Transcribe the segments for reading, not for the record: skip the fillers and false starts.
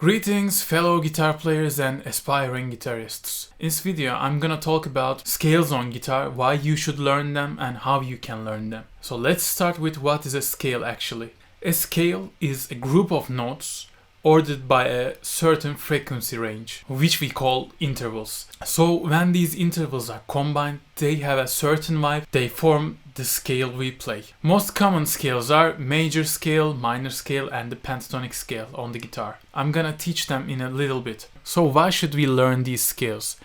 Greetings fellow guitar players and aspiring guitarists. In this video I'm gonna talk about scales on guitar, why you should learn them and how you can learn them. So let's start with what is a scale actually. A scale is a group of notes ordered by a certain frequency range, which we call intervals. So when these intervals are combined, they have a certain vibe, they form the scale we play. Most common scales are major scale, minor scale, and the pentatonic scale on the guitar. I'm gonna teach them in a little bit. So why should we learn these scales?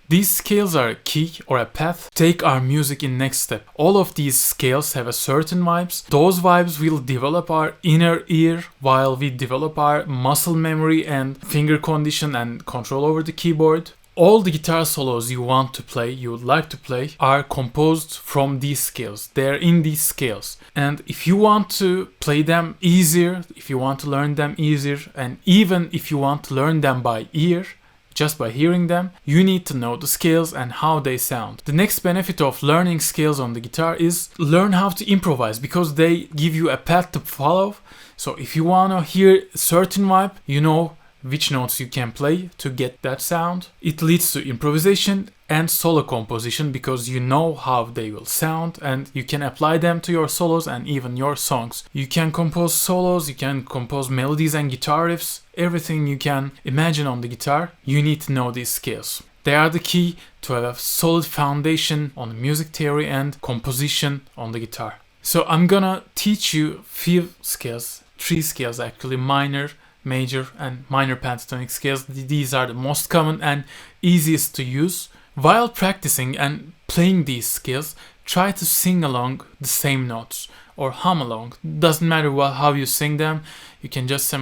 These scales are a key or a path to take our music in next step. All of these scales have a certain vibes. Those vibes will develop our inner ear while we develop our muscle memory and finger condition and control over the keyboard. All the guitar solos you want to play, you would like to play, are composed from these scales. They're in these scales. And if you want to play them easier, if you want to learn them easier, and even if you want to learn them by ear, just by hearing them, you need to know the scales and how they sound. The next benefit of learning scales on the guitar is learn how to improvise, because they give you a path to follow. So if you want to hear a certain vibe, you know which notes you can play to get that sound. It leads to improvisation and solo composition because you know how they will sound and you can apply them to your solos and even your songs. You can compose solos, you can compose melodies and guitar riffs, everything you can imagine on the guitar. You need to know these scales. They are the key to have a solid foundation on music theory and composition on the guitar. So I'm gonna teach you few scales, 3 scales actually: minor, major and minor pentatonic scales. These are the most common and easiest to use. While practicing and playing these scales, try to sing along the same notes or hum along. Doesn't matter how you sing them. You can just say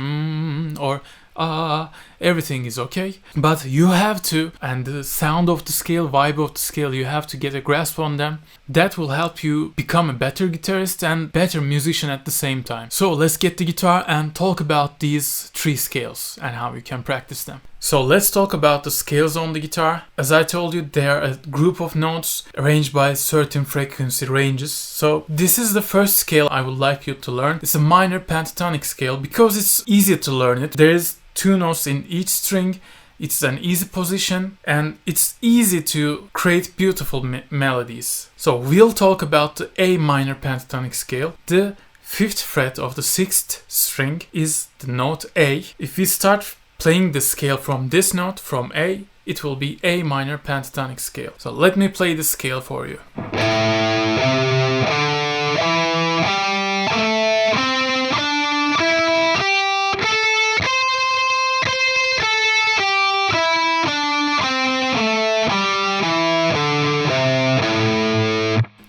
or everything is okay. But you have to, and the sound of the scale, vibe of the scale, you have to get a grasp on them. That will help you become a better guitarist and better musician at the same time. So let's get the guitar and talk about these 3 scales and how you can practice them. So let's talk about the scales on the guitar. As I told you, they are a group of notes arranged by certain frequency ranges. So this is the first scale I would like you to learn. It's a minor pentatonic scale because it's easier to learn it. There is 2 notes in each string. It's an easy position and it's easy to create beautiful melodies. So we'll talk about the A minor pentatonic scale. The 5th fret of the 6th string is the note A. If we start playing the scale from this note, from A, it will be A minor pentatonic scale. So let me play the scale for you.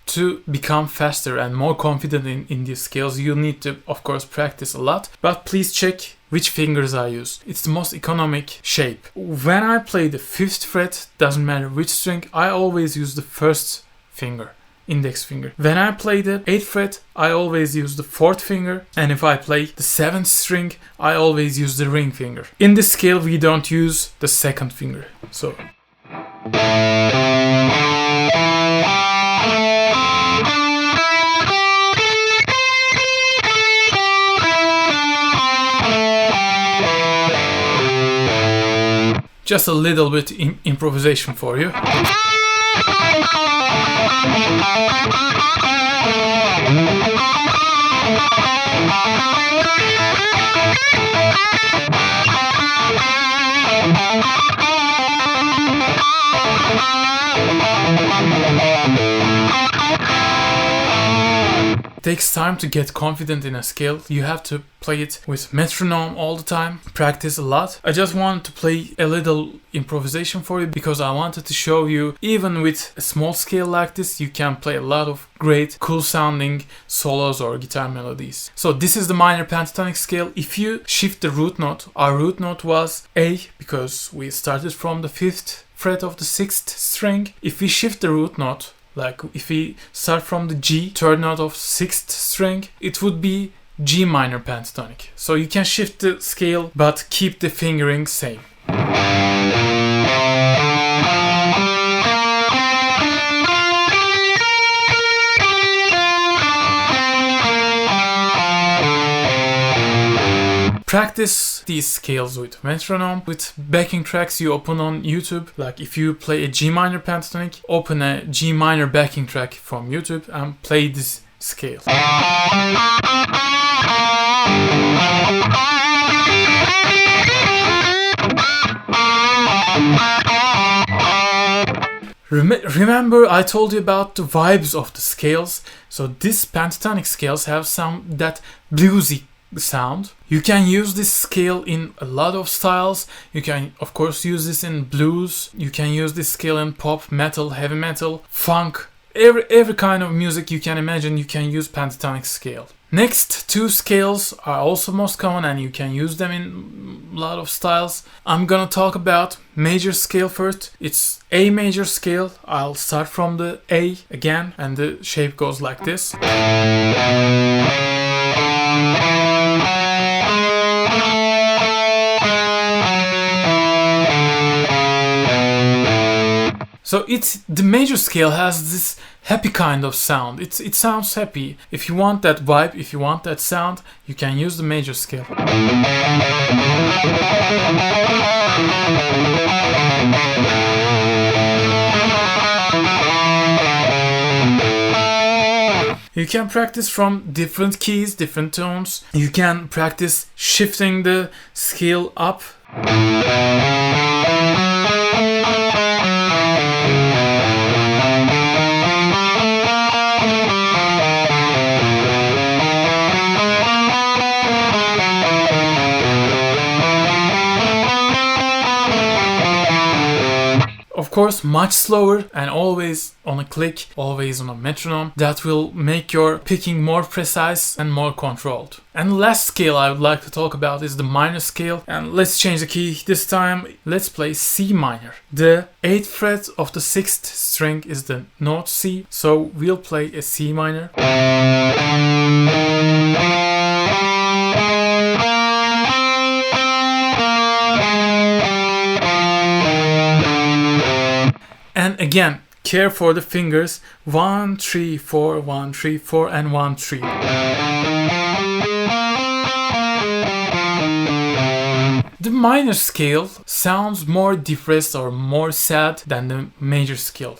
To become faster and more confident in these scales, you need to, of course, practice a lot. But please check which fingers I use. It's the most economic shape. When I play the 5th fret, doesn't matter which string, I always use the 1st finger, index finger. When I play the 8th fret, I always use the 4th finger. And if I play the 7th string, I always use the ring finger. In this scale, we don't use the 2nd finger. So just a little bit improvisation for you. It takes time to get confident in a scale. You have to play it with metronome all the time, practice a lot. I just wanted to play a little improvisation for you because I wanted to show you, even with a small scale like this, you can play a lot of great, cool sounding solos or guitar melodies. So this is the minor pentatonic scale. If you shift the root note, our root note was A because we started from the 5th fret of the 6th string. If we shift the root note, like if we start from the G, 3rd note of 6th string, it would be G minor pentatonic. So you can shift the scale but keep the fingering same. practice these scales with metronome, with backing tracks you open on YouTube. Like if you play a G minor pentatonic, open a G minor backing track from YouTube and play this scale. Remember I told you about the vibes of the scales. So these pentatonic scales have some that bluesy sound. You can use this scale in a lot of styles. You can of course use this in blues. You can use this scale in pop, metal, heavy metal, funk. Every kind of music you can imagine, you can use pentatonic scale. Next two scales are also most common and you can use them in a lot of styles. I'm gonna talk about major scale first. It's A major scale. I'll start from the A again and the shape goes like this. So the major scale has this happy kind of sound. It sounds happy. If you want that vibe, if you want that sound, you can use the major scale. You can practice from different keys, different tones. You can practice shifting the scale up. Of course, much slower and always on a click, always on a metronome. That will make your picking more precise and more controlled. And the last scale I would like to talk about is the minor scale. And let's change the key this time. Let's play C minor. The 8th fret of the 6th string is the note C. So we'll play a C minor. And again, care for the fingers. 1, 3, 4, 1, 3, 4, and 1, 3. The minor scale sounds more depressed or more sad than the major scale.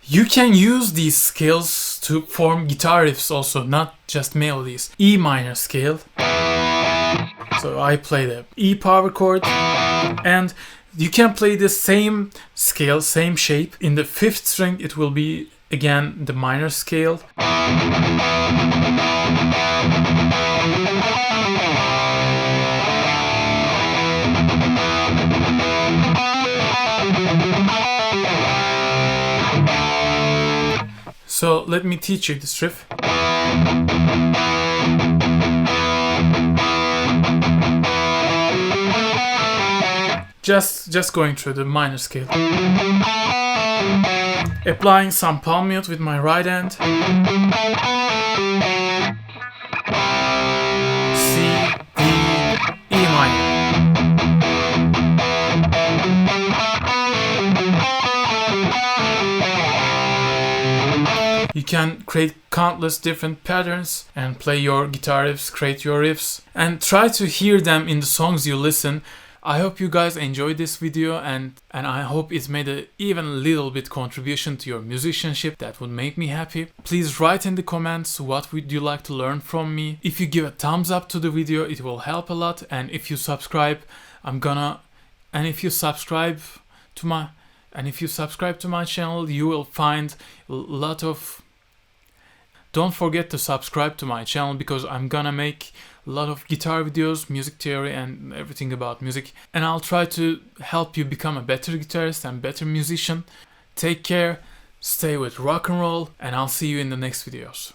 You can use these scales to form guitar riffs also, not just melodies. E minor scale. So I play the E power chord, and you can play the same scale, same shape. In the 5th string it will be again the minor scale. So let me teach you this riff. Just going through the minor scale. Applying some palm mute with my right hand. C, D, E minor. You can create countless different patterns and play your guitar riffs, create your riffs, and try to hear them in the songs you listen. I hope you guys enjoyed this video and I hope it's made a even little bit contribution to your musicianship. That would make me happy. Please write in the comments what would you like to learn from me. If you give a thumbs up to the video, it will help a lot. And if you subscribe, if you subscribe to my channel, you will find a lot of... Don't forget to subscribe to my channel because I'm gonna make a lot of guitar videos, music theory and everything about music. And I'll try to help you become a better guitarist and better musician. Take care, stay with rock and roll, and I'll see you in the next videos.